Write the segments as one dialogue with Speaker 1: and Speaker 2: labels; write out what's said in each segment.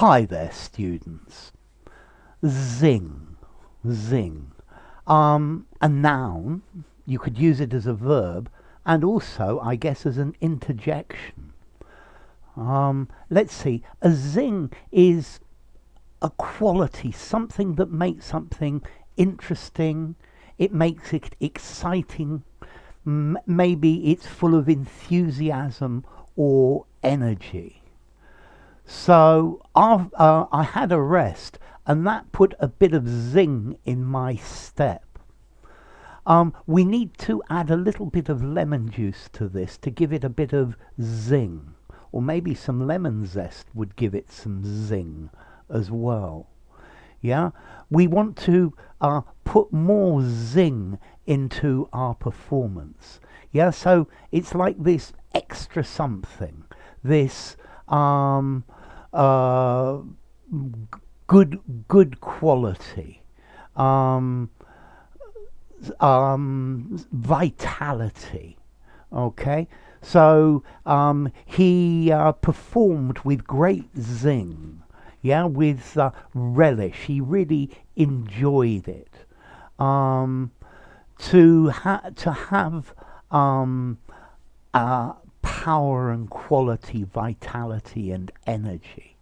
Speaker 1: Hi there, students. Zing, zing. A noun, you could use it as a verb, and also, I guess, as an interjection. Let's see. A zing is a quality, something that makes something interesting. It makes it exciting. Maybe it's full of enthusiasm or energy. So I had a rest, and that put a bit of zing in my step. We need to add a little bit of lemon juice to this to give it a bit of zing, or maybe some lemon zest would give it some zing as well. Yeah, we want to put more zing into our performance. Yeah, so it's like this extra something, this uh, good quality, um, vitality. Okay, so he performed with great zing. Yeah, with relish. He really enjoyed it. To have power and quality, vitality and energy.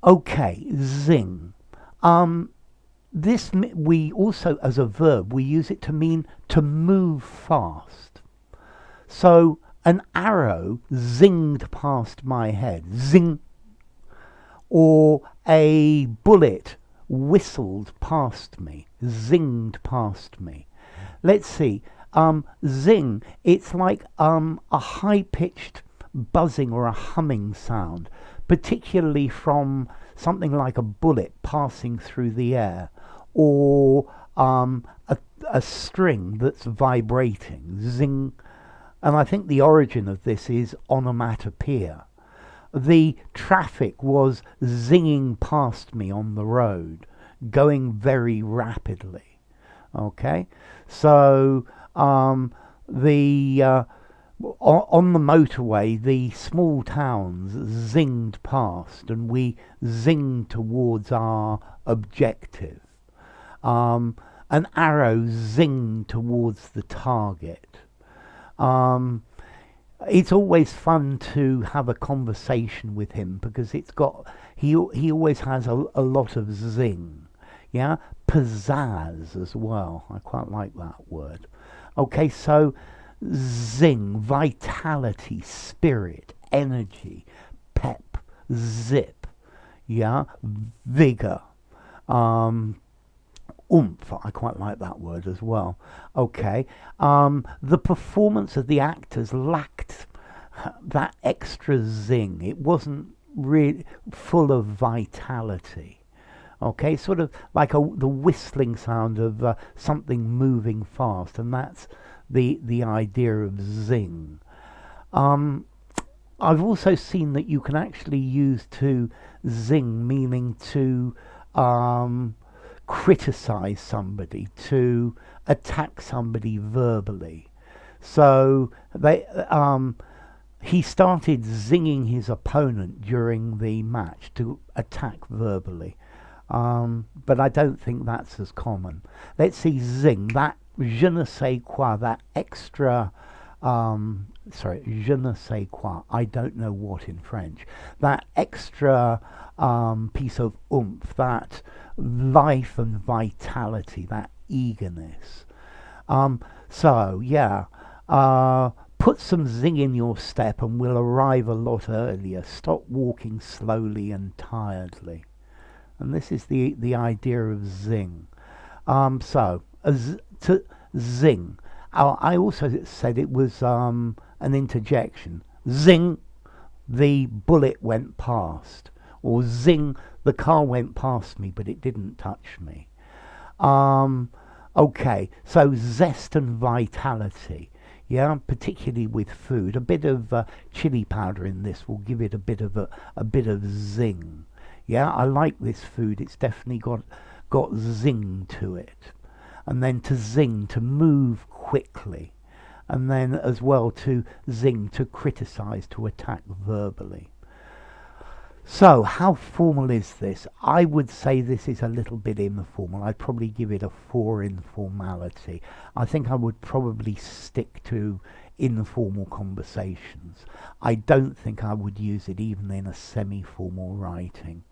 Speaker 1: Okay, zing. We also, as a verb, we use it to mean to move fast. So an arrow zinged past my head. Zing. Or a bullet whistled past me, zinged past me. Let's see. Zing, it's like a high-pitched buzzing or a humming sound, particularly from something like a bullet passing through the air, or a string that's vibrating. Zing. And I think the origin of this is onomatopoeia. The traffic was zinging past me on the road, going very rapidly. Okay, so on the motorway, the small towns zinged past, and we zinged towards our objective. An arrow zinged towards the target. It's always fun to have a conversation with him because he always has a lot of zing, yeah, pizzazz as well. I quite like that word. Okay, so zing, vitality, spirit, energy, pep, zip, yeah, vigor, oomph. I quite like that word as well. Okay, the performance of the actors lacked that extra zing. It wasn't really full of vitality. Okay, sort of like the whistling sound of something moving fast, and that's the idea of zing. I've also seen that you can actually use to zing, meaning to criticize somebody, to attack somebody verbally. So he started zinging his opponent during the match to attack verbally. But I don't think that's as common. Let's see, zing, that je ne sais quoi, that extra, je ne sais quoi, I don't know what in French, that extra piece of oomph, that life and vitality, that eagerness. So, yeah, put some zing in your step and we'll arrive a lot earlier. Stop walking slowly and tiredly. And this is the idea of zing. To zing. I also said it was an interjection. Zing, the bullet went past. Or zing, the car went past me, but it didn't touch me. Okay, so zest and vitality. Yeah, particularly with food. A bit of chili powder in this will give it a bit of zing. Yeah, I like this food. It's definitely got zing to it. And then to zing, to move quickly. And then as well to zing, to criticize, to attack verbally. So, how formal is this? I would say this is a little bit informal. I'd probably give it a 4 in formality. I think I would probably stick to informal conversations. I don't think I would use it even in a semi-formal writing.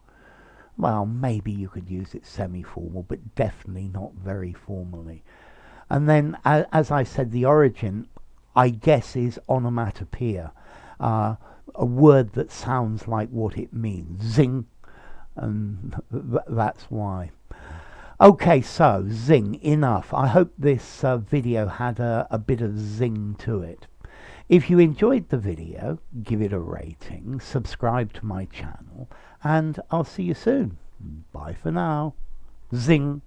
Speaker 1: Well, maybe you could use it semi-formal, but definitely not very formally. And then, as I said, the origin, I guess, is onomatopoeia, a word that sounds like what it means, zing, and that's why. Okay, so zing, enough. I hope this video had a bit of zing to it. If you enjoyed the video, give it a rating, subscribe to my channel, and I'll see you soon. Bye for now. Zing.